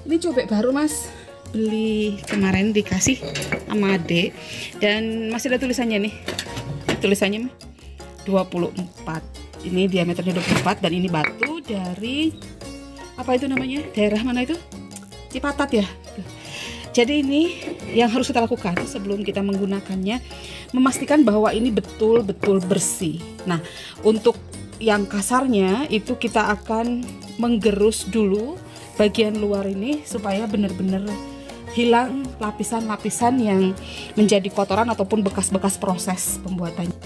Ini cobek baru mas, beli kemarin dikasih sama adik, dan masih ada tulisannya nih. Tulisannya 24. Ini diameternya 24 dan ini batu dari apa itu namanya? Daerah mana itu? Cipatat ya. Jadi ini yang harus kita lakukan sebelum kita menggunakannya, memastikan bahwa ini betul-betul bersih. Nah, untuk yang kasarnya itu kita akan menggerus dulu bagian luar ini supaya benar-benar hilang lapisan-lapisan yang menjadi kotoran ataupun bekas-bekas proses pembuatannya.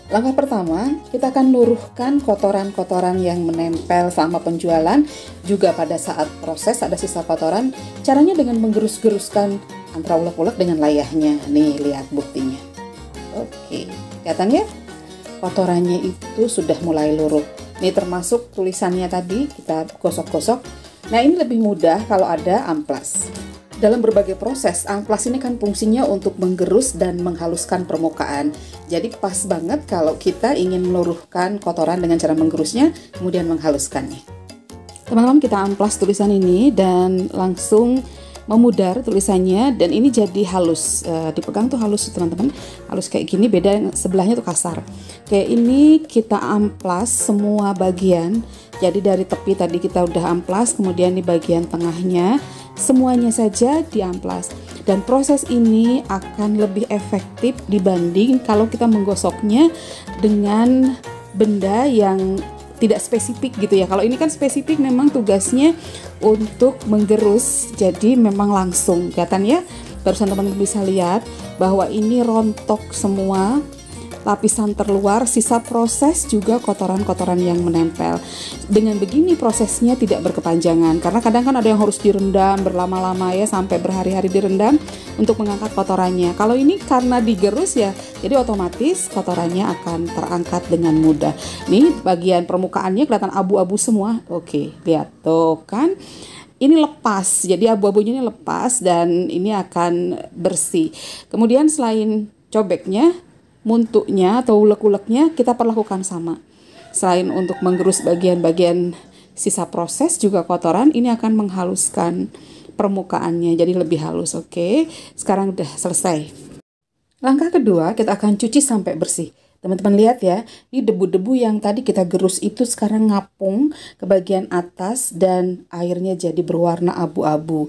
Langkah pertama, kita akan luruhkan kotoran-kotoran yang menempel selama penjualan. Juga pada saat proses ada sisa kotoran. Caranya dengan menggerus-geruskan antara ulek-ulek dengan layahnya. Nih, lihat buktinya. Oke, kelihatan ya? Kotorannya itu sudah mulai luruh. Ini termasuk tulisannya tadi, kita gosok-gosok. Nah, ini lebih mudah kalau ada amplas. Dalam berbagai proses, amplas ini kan fungsinya untuk menggerus dan menghaluskan permukaan. Jadi pas banget kalau kita ingin meluruhkan kotoran dengan cara menggerusnya, kemudian menghaluskannya. Teman-teman, kita amplas tulisan ini dan langsung memudar tulisannya, dan ini jadi halus. Dipegang tuh halus teman-teman, halus kayak gini, beda yang sebelahnya tuh kasar. Kayak ini kita amplas semua bagian. Jadi dari tepi tadi kita udah amplas, kemudian di bagian tengahnya semuanya saja diamplas, dan proses ini akan lebih efektif dibanding kalau kita menggosoknya dengan benda yang tidak spesifik gitu ya. Kalau ini kan spesifik, memang tugasnya untuk menggerus, jadi memang langsung kelihatan ya. Barusan teman-teman bisa lihat bahwa ini rontok semua lapisan terluar, sisa proses juga kotoran-kotoran yang menempel. Dengan begini prosesnya tidak berkepanjangan, karena kadang kan ada yang harus direndam berlama-lama ya, sampai berhari-hari direndam untuk mengangkat kotorannya. Kalau ini karena digerus ya, jadi otomatis kotorannya akan terangkat dengan mudah. Nih bagian permukaannya kelihatan abu-abu semua. Oke, lihat tuh kan. Ini lepas, jadi abu-abunya ini lepas dan ini akan bersih. Kemudian selain cobeknya, muntuknya atau ulek-uleknya kita perlakukan sama. Selain untuk menggerus bagian-bagian sisa proses, juga kotoran ini akan menghaluskan permukaannya jadi lebih halus. Oke, sekarang udah selesai. Langkah kedua, kita akan cuci sampai bersih. Teman-teman lihat ya, ini debu-debu yang tadi kita gerus itu sekarang ngapung ke bagian atas dan airnya jadi berwarna abu-abu.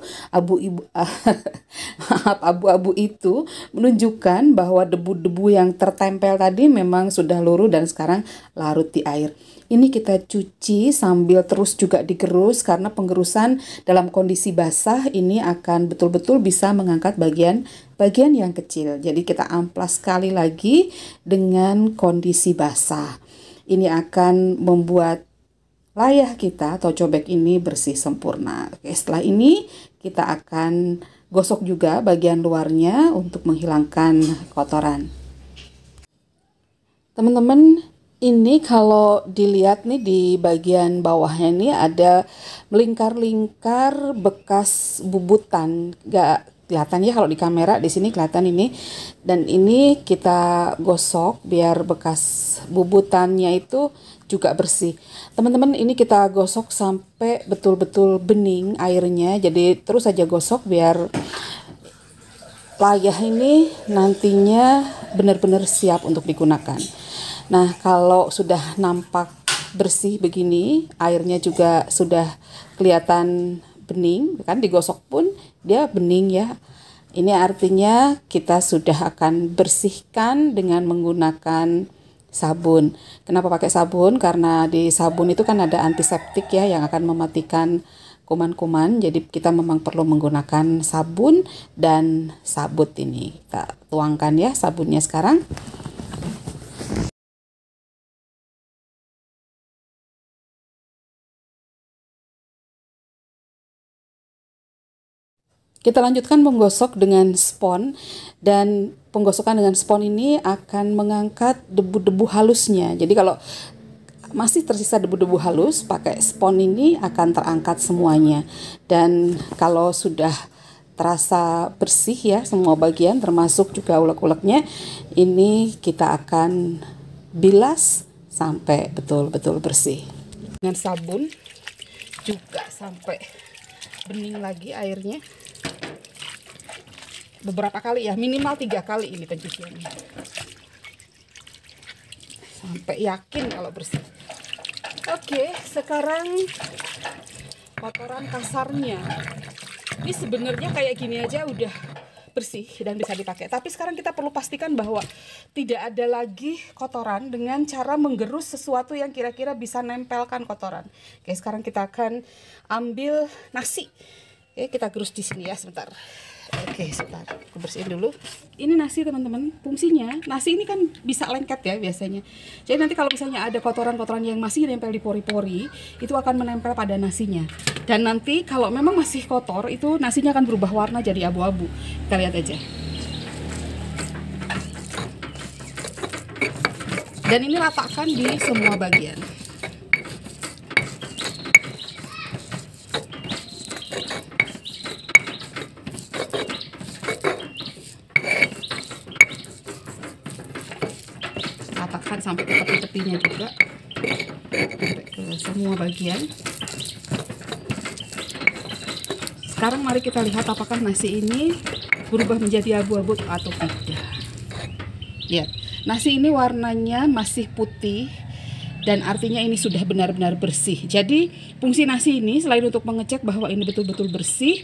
Abu-abu itu menunjukkan bahwa debu-debu yang tertempel tadi memang sudah luruh dan sekarang larut di air. Ini kita cuci sambil terus juga digerus, karena penggerusan dalam kondisi basah ini akan betul-betul bisa mengangkat bagian yang kecil. Jadi kita amplas sekali lagi dengan kondisi basah. Ini akan membuat layah kita atau cobek ini bersih sempurna. Oke, setelah ini kita akan gosok juga bagian luarnya untuk menghilangkan kotoran. Teman-teman, ini kalau dilihat nih di bagian bawahnya ini ada melingkar-lingkar bekas bubutan. Gak kelihatan ya kalau di kamera, di sini kelihatan ini. Dan ini kita gosok biar bekas bubutannya itu juga bersih. Teman-teman, ini kita gosok sampai betul-betul bening airnya. Jadi terus aja gosok biar layah ini nantinya benar-benar siap untuk digunakan. Nah, kalau sudah nampak bersih begini, airnya juga sudah kelihatan bening, kan digosok pun dia bening ya. Ini artinya kita sudah akan bersihkan dengan menggunakan sabun. Kenapa pakai sabun? Karena di sabun itu kan ada antiseptik ya yang akan mematikan kuman-kuman. Jadi kita memang perlu menggunakan sabun dan sabut ini. Kita tuangkan ya sabunnya sekarang. Kita lanjutkan menggosok dengan spons, dan penggosokan dengan spons ini akan mengangkat debu-debu halusnya. Jadi kalau masih tersisa debu-debu halus, pakai spons ini akan terangkat semuanya. Dan kalau sudah terasa bersih ya semua bagian, termasuk juga ulek-uleknya, ini kita akan bilas sampai betul-betul bersih. Dengan sabun juga sampai bening lagi airnya. Beberapa kali ya, minimal 3 kali ini pencuciannya. Sampai yakin kalau bersih. Oke, sekarang kotoran kasarnya. Ini sebenarnya kayak gini aja udah bersih dan bisa dipakai. Tapi sekarang kita perlu pastikan bahwa tidak ada lagi kotoran dengan cara menggerus sesuatu yang kira-kira bisa nempelkan kotoran. Oke, sekarang kita akan ambil nasi. Oke, kita gerus di sini ya sebentar. Oke, sebentar, aku bersihin dulu. Ini nasi teman-teman, fungsinya nasi ini kan bisa lengket ya biasanya. Jadi nanti kalau misalnya ada kotoran-kotoran yang masih nempel di pori-pori, itu akan menempel pada nasinya. Dan nanti kalau memang masih kotor, itu nasinya akan berubah warna jadi abu-abu. Kita lihat aja. Dan ini ratakan di semua bagian. Ratakan sampai ke tepi-tepinya juga, sampai ke semua bagian. Sekarang mari kita lihat apakah nasi ini berubah menjadi abu-abu atau tidak. Lihat, nasi ini warnanya masih putih dan artinya ini sudah benar-benar bersih. Jadi fungsi nasi ini selain untuk mengecek bahwa ini betul-betul bersih,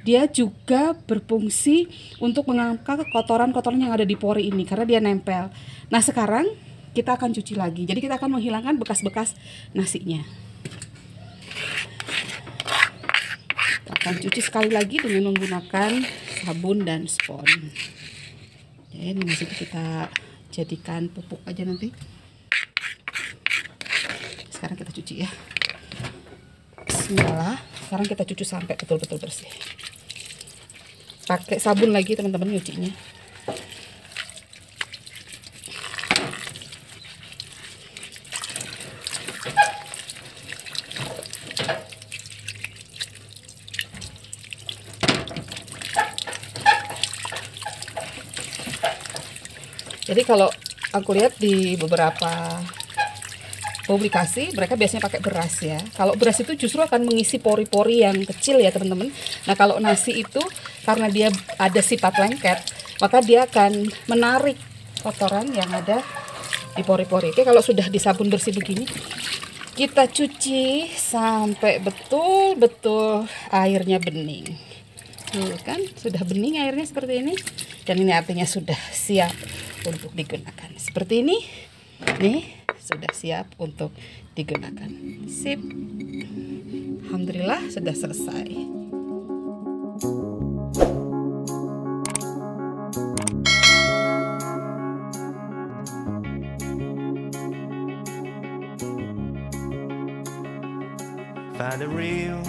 dia juga berfungsi untuk mengangkat kotoran-kotoran yang ada di pori ini karena dia nempel. Nah, sekarang kita akan cuci lagi. Jadi kita akan menghilangkan bekas-bekas nasinya. Kita akan cuci sekali lagi dengan menggunakan sabun dan spons. Ini masih kita jadikan pupuk aja nanti. Sekarang kita cuci ya. Bismillah. Sekarang kita cuci sampai betul-betul bersih. Pakai sabun lagi teman-teman nyucinya. Jadi kalau aku lihat di beberapa publikasi mereka biasanya pakai beras ya. Kalau beras itu justru akan mengisi pori-pori yang kecil ya teman-teman. Nah, kalau nasi itu karena dia ada sifat lengket, maka dia akan menarik kotoran yang ada di pori-pori. Oke, kalau sudah disabun bersih begini, kita cuci sampai betul-betul airnya bening. Tuh kan, sudah bening airnya seperti ini. Dan ini artinya sudah siap untuk digunakan. Seperti ini. Nih, sudah siap untuk digunakan. Sip. Alhamdulillah sudah selesai. Find a real